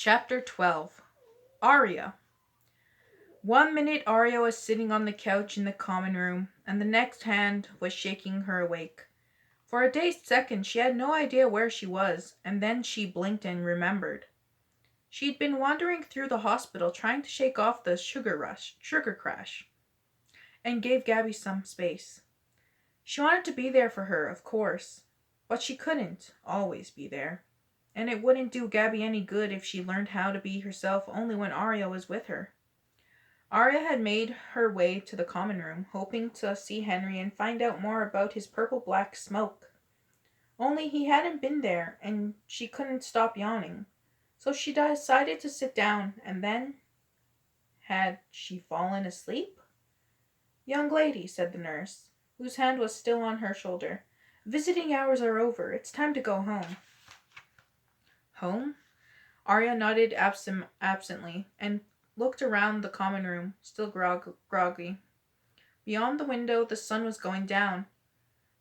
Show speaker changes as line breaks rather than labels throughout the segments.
Chapter 12. Arya. One minute Arya was sitting on the couch in the common room, and the next hand was shaking her awake. For a dazed second she had no idea where she was, and then she blinked and remembered. She'd been wandering through the hospital trying to shake off the sugar crash, and gave Gabby some space. She wanted to be there for her, of course, but she couldn't always be there. And it wouldn't do Gabby any good if she learned how to be herself only when Arya was with her. Arya had made her way to the common room, hoping to see Henry and find out more about his purple-black smoke. Only he hadn't been there, and she couldn't stop yawning. So she decided to sit down, and then... Had she fallen asleep? "Young lady," said the nurse, whose hand was still on her shoulder, "visiting hours are over. It's time to go home." Home? Arya nodded absently and looked around the common room, still groggy. Beyond the window, the sun was going down.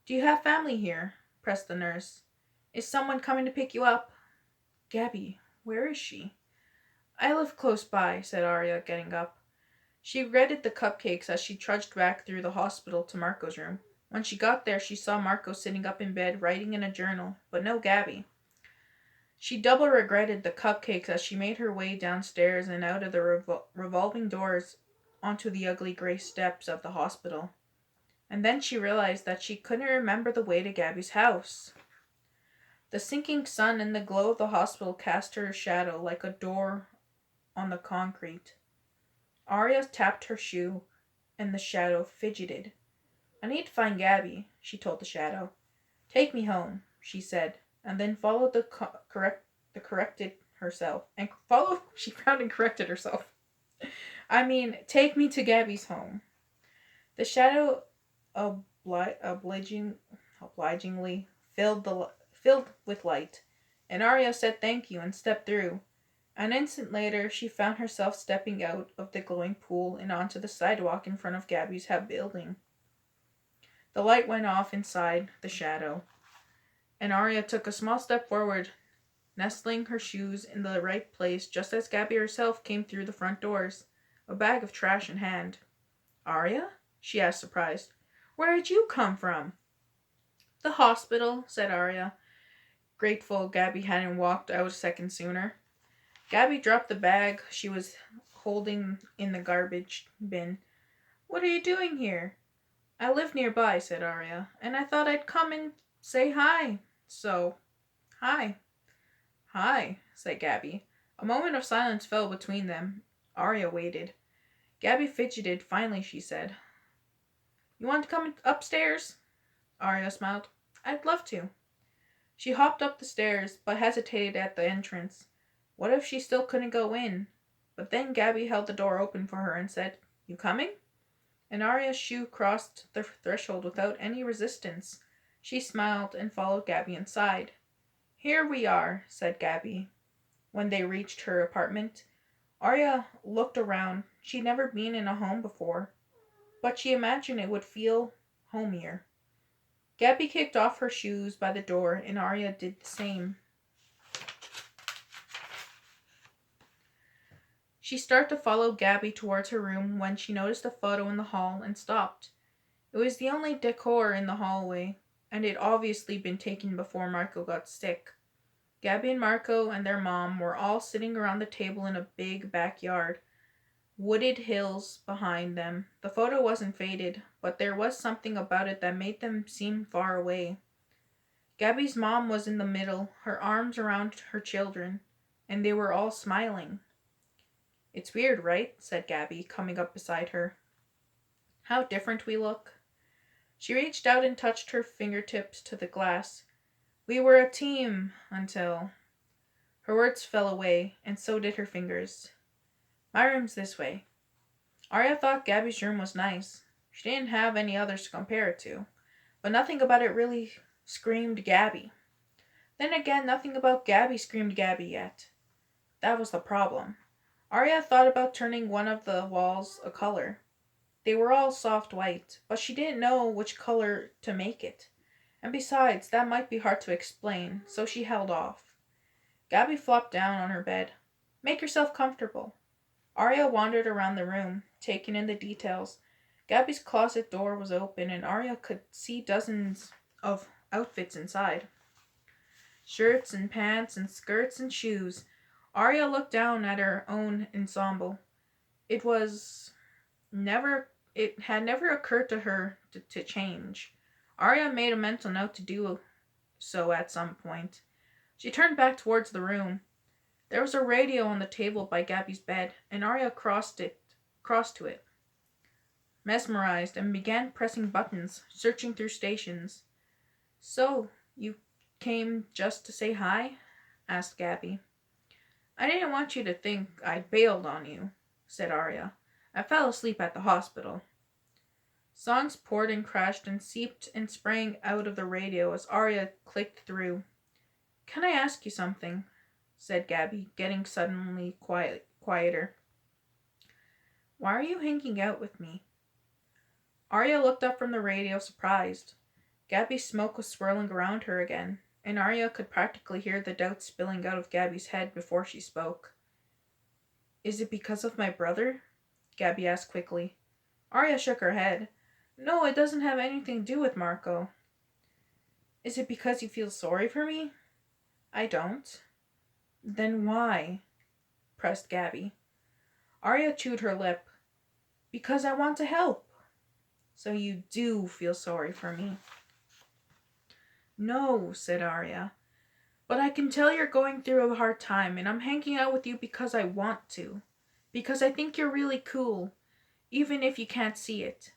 "Do you have family here?" pressed the nurse. "Is someone coming to pick you up?" "Gabby, where is she?" "I live close by," said Arya, getting up. She regretted the cupcakes as she trudged back through the hospital to Marco's room. When she got there, she saw Marco sitting up in bed, writing in a journal, but no Gabby. She double regretted the cupcakes as she made her way downstairs and out of the revolving doors onto the ugly gray steps of the hospital. And then she realized that she couldn't remember the way to Gabby's house. The sinking sun and the glow of the hospital cast her shadow like a door on the concrete. Arya tapped her shoe, and the shadow fidgeted. "I need to find Gabby," she told the shadow. "Take me home," she said, and then followed corrected herself. And follow she frowned and corrected herself. "I mean, take me to Gabby's home." The shadow obligingly filled with light, and Arya said thank you and stepped through. An instant later, she found herself stepping out of the glowing pool and onto the sidewalk in front of Gabby's building. The light went off inside the shadow, and Arya took a small step forward, nestling her shoes in the right place just as Gabby herself came through the front doors, a bag of trash in hand. "Arya?" she asked, surprised. "Where did you come from?" "The hospital," said Arya, grateful Gabby hadn't walked out a second sooner. Gabby dropped the bag she was holding in the garbage bin. "What are you doing here?" "I live nearby," said Arya, "and I thought I'd come and say hi. So, hi." "Hi," said Gabby. A moment of silence fell between them. Arya waited. Gabby fidgeted. Finally, she said, "You want to come upstairs?" Arya smiled. "I'd love to." She hopped up the stairs, but hesitated at the entrance. What if she still couldn't go in? But then Gabby held the door open for her and said, "You coming?" And Arya's shoe crossed the threshold without any resistance. She smiled and followed Gabby inside. "Here we are," said Gabby, when they reached her apartment. Arya looked around. She'd never been in a home before, but she imagined it would feel homier. Gabby kicked off her shoes by the door, and Arya did the same. She started to follow Gabby towards her room when she noticed a photo in the hall and stopped. It was the only decor in the hallway, and it had obviously been taken before Marco got sick. Gabby and Marco and their mom were all sitting around the table in a big backyard, wooded hills behind them. The photo wasn't faded, but there was something about it that made them seem far away. Gabby's mom was in the middle, her arms around her children, and they were all smiling. "It's weird, right?" said Gabby, coming up beside her. "How different we look." She reached out and touched her fingertips to the glass. "We were a team until..." Her words fell away, and so did her fingers. "My room's this way." Arya thought Gabby's room was nice. She didn't have any others to compare it to, but nothing about it really screamed Gabby. Then again, nothing about Gabby screamed Gabby yet. That was the problem. Arya thought about turning one of the walls a color. They were all soft white, but she didn't know which color to make it. And besides, that might be hard to explain, so she held off. Gabby flopped down on her bed. Make yourself comfortable. Arya wandered around the room, taking in the details. Gabby's closet door was open, and Arya could see dozens of outfits inside. Shirts and pants and skirts and shoes. Arya looked down at her own ensemble. It was it had never occurred to her to change. Arya made a mental note to do so at some point. She turned back towards the room. There was a radio on the table by Gabby's bed, and Arya crossed to it, mesmerized, and began pressing buttons, searching through stations. So, you came just to say hi? Asked Gabby. I didn't want you to think I'd bailed on you, said Arya. I fell asleep at the hospital. Songs poured and crashed and seeped and sprang out of the radio as Arya clicked through. Can I ask you something? Said Gabby, getting suddenly quieter. Why are you hanging out with me? Arya looked up from the radio, surprised. Gabby's smoke was swirling around her again, and Arya could practically hear the doubt spilling out of Gabby's head before she spoke. Is it because of my brother? Gabby asked quickly. Arya shook her head. No, it doesn't have anything to do with Marco. Is it because you feel sorry for me? I don't. Then why? Pressed Gabby. Arya chewed her lip. Because I want to help. So you do feel sorry for me. No, said Arya. But I can tell you're going through a hard time, and I'm hanging out with you because I want to. Because I think you're really cool, even if you can't see it.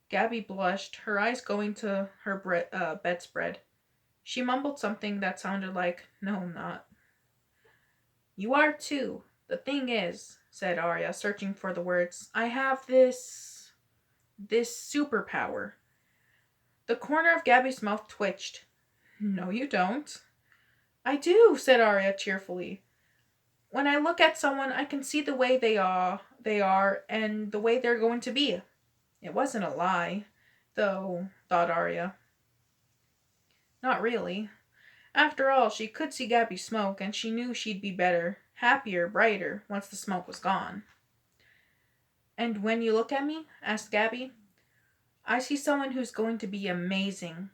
Gabby blushed, her eyes going to her bedspread. She mumbled something that sounded like, no, I'm not. You are too. The thing is, said Arya, searching for the words, I have this superpower. The corner of Gabby's mouth twitched. No, you don't. I do, said Arya cheerfully. When I look at someone, I can see the way they are, and the way they're going to be. It wasn't a lie, though, thought Arya. Not really. After all, she could see Gabby smoke, and she knew she'd be better, happier, brighter, once the smoke was gone. And when you look at me, asked Gabby, I see someone who's going to be amazing.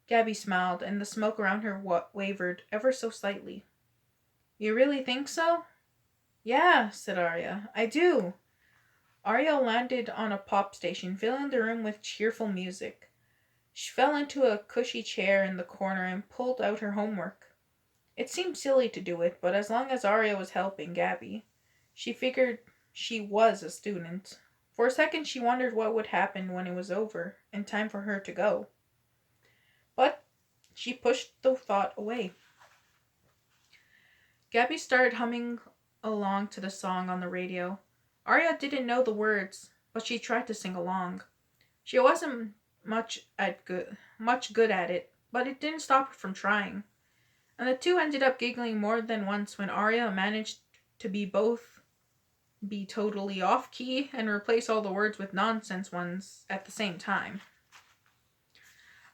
Gabby smiled, and the smoke around her wavered ever so slightly. You really think so? Yeah, said Arya. I do. Arya landed on a pop station, filling the room with cheerful music. She fell into a cushy chair in the corner and pulled out her homework. It seemed silly to do it, but as long as Arya was helping Gabby, she figured she was a student. For a second she wondered what would happen when it was over and time for her to go. But she pushed the thought away. Gabby started humming along to the song on the radio. Arya didn't know the words, but she tried to sing along. She wasn't much good at it, but it didn't stop her from trying. And the two ended up giggling more than once when Arya managed to be totally off key and replace all the words with nonsense ones at the same time.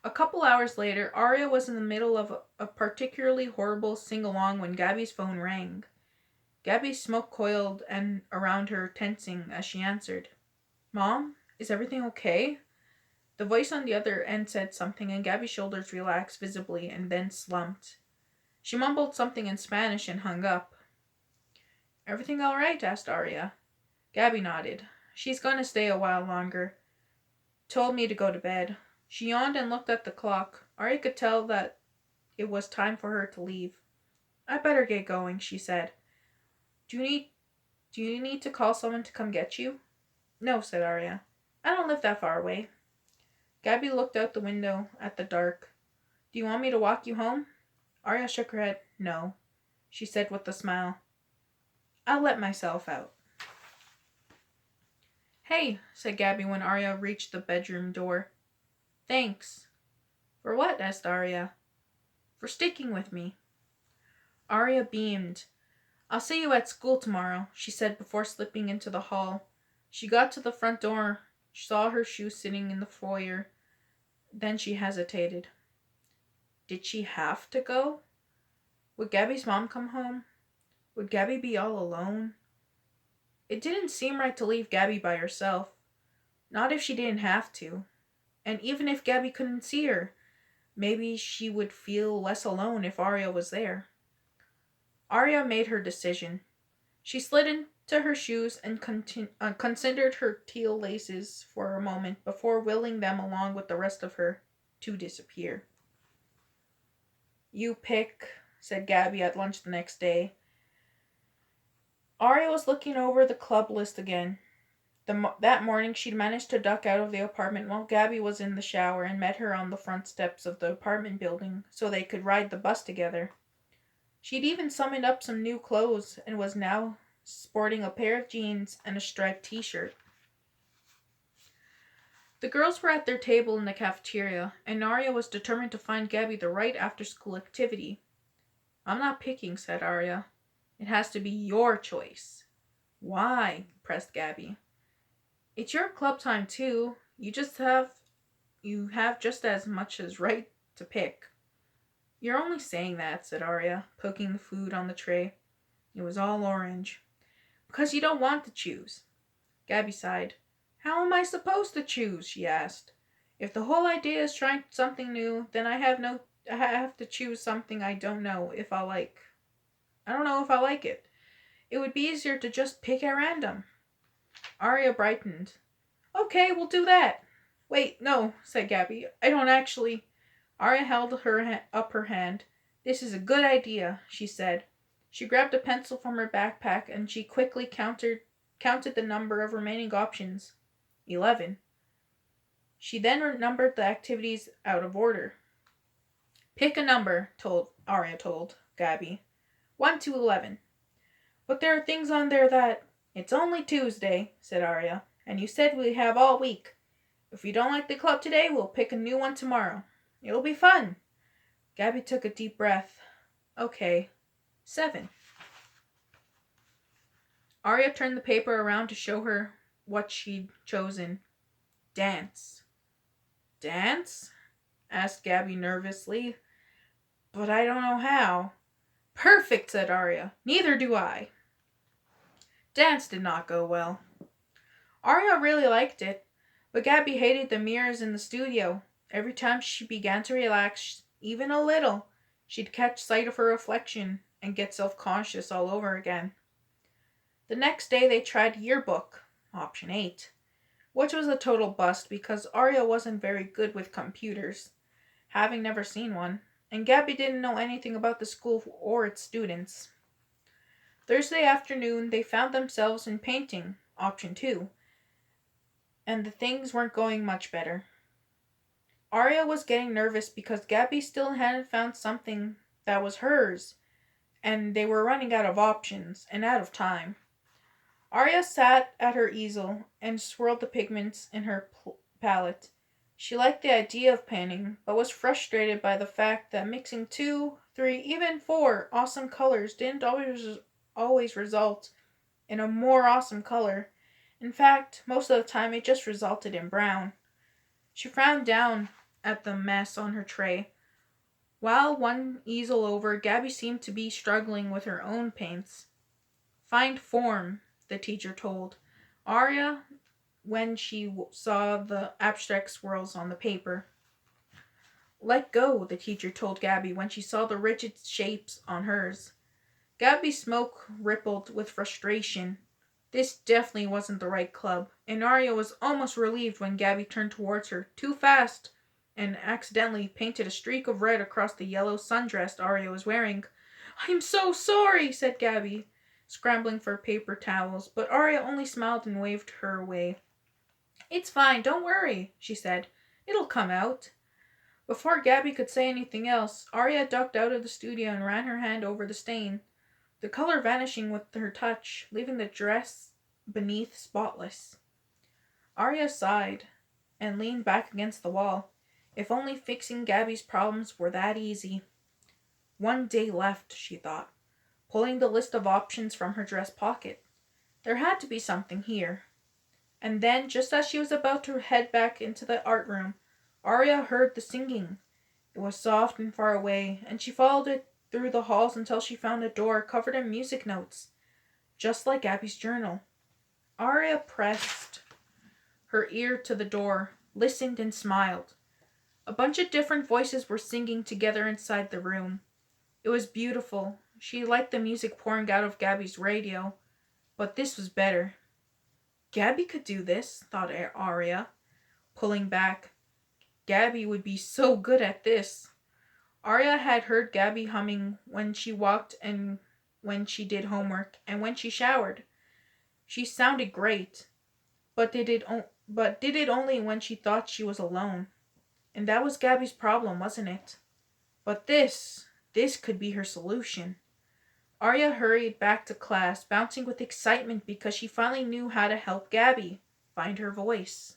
A couple hours later, Arya was in the middle of a particularly horrible sing-along when Gabby's phone rang. Gabby's smoke coiled and around her, tensing as she answered. Mom, is everything okay? The voice on the other end said something, and Gabby's shoulders relaxed visibly and then slumped. She mumbled something in Spanish and hung up. Everything all right? Asked Arya. Gabby nodded. She's going to stay a while longer. Told me to go to bed. She yawned and looked at the clock. Arya could tell that it was time for her to leave. I better get going, she said. Do you need to call someone to come get you? No, said Arya. I don't live that far away. Gabby looked out the window at the dark. Do you want me to walk you home? Arya shook her head. No, she said with a smile. I'll let myself out. Hey, said Gabby when Arya reached the bedroom door. Thanks. For what? Asked Arya. For sticking with me. Arya beamed. I'll see you at school tomorrow, she said before slipping into the hall. She got to the front door, saw her shoe sitting in the foyer. Then she hesitated. Did she have to go? Would Gabby's mom come home? Would Gabby be all alone? It didn't seem right to leave Gabby by herself. Not if she didn't have to. And even if Gabby couldn't see her, maybe she would feel less alone if Arya was there. Arya made her decision. She slid into her shoes and considered her teal laces for a moment before wheeling them along with the rest of her to disappear. "You pick," said Gabby at lunch the next day. Arya was looking over the club list again. That morning she'd managed to duck out of the apartment while Gabby was in the shower and met her on the front steps of the apartment building so they could ride the bus together. She'd even summoned up some new clothes and was now sporting a pair of jeans and a striped t-shirt. The girls were at their table in the cafeteria, and Arya was determined to find Gabby the right after-school activity. "I'm not picking," said Arya. "It has to be your choice." "Why?" pressed Gabby. "It's your club time too. You have just as much as right to pick." "You're only saying that," said Arya, poking the food on the tray. It was all orange. "Because you don't want to choose." Gabby sighed. "How am I supposed to choose?" she asked. "If the whole idea is trying something new, then I have to choose something I don't know if I'll like. I don't know if I like it. It would be easier to just pick at random." Arya brightened. "Okay, we'll do that." "Wait, no," said Gabby. "I don't actually." Arya held up her hand. "This is a good idea," she said. She grabbed a pencil from her backpack and she quickly counted the number of remaining options. 11. She then numbered the activities out of order. "Pick a number," Arya told Gabby. 1 to 11. "But there are things on there that—" "It's only Tuesday," said Arya, "and you said we have all week. If we don't like the club today, we'll pick a new one tomorrow. It'll be fun." Gabby took a deep breath. "Okay. 7. Arya turned the paper around to show her what she'd chosen. "Dance." "Dance?" asked Gabby nervously. "But I don't know how." "Perfect," said Arya. "Neither do I." Dance did not go well. Arya really liked it, but Gabby hated the mirrors in the studio. Every time she began to relax, even a little, she'd catch sight of her reflection and get self-conscious all over again. The next day they tried yearbook, option 8, which was a total bust because Arya wasn't very good with computers, having never seen one, and Gabby didn't know anything about the school or its students. Thursday afternoon they found themselves in painting, option 2, and the things weren't going much better. Arya was getting nervous because Gabby still hadn't found something that was hers, and they were running out of options and out of time. Arya sat at her easel and swirled the pigments in her palette. She liked the idea of painting, but was frustrated by the fact that mixing 2, 3, even 4 awesome colors didn't always result in a more awesome color. In fact, most of the time it just resulted in brown. She frowned down at the mess on her tray. While one easel over, Gabby seemed to be struggling with her own paints. "Find form," the teacher told Arya when she saw the abstract swirls on the paper. "Let go," the teacher told Gabby when she saw the rigid shapes on hers. Gabby's smoke rippled with frustration. This definitely wasn't the right club, and Arya was almost relieved when Gabby turned towards her too fast and accidentally painted a streak of red across the yellow sundress Arya was wearing. "I'm so sorry," said Gabby, scrambling for paper towels, but Arya only smiled and waved her away. "It's fine, don't worry," she said. "It'll come out." Before Gabby could say anything else, Arya ducked out of the studio and ran her hand over the stain, the color vanishing with her touch, leaving the dress beneath spotless. Arya sighed and leaned back against the wall. If only fixing Gabby's problems were that easy. One day left, she thought, pulling the list of options from her dress pocket. There had to be something here. And then, just as she was about to head back into the art room, Arya heard the singing. It was soft and far away, and she followed it through the halls until she found a door covered in music notes, just like Abby's journal. Aria pressed her ear to the door, listened, and smiled. A bunch of different voices were singing together inside the room. It was beautiful. She liked the music pouring out of Gabby's radio, but this was better. Gabby could do this, thought Aria, pulling back. Gabby would be so good at this. Aria had heard Gabby humming when she walked and when she did homework and when she showered. She sounded great, but did it only when she thought she was alone. And that was Gabby's problem, wasn't it? But this could be her solution. Arya hurried back to class, bouncing with excitement because she finally knew how to help Gabby find her voice.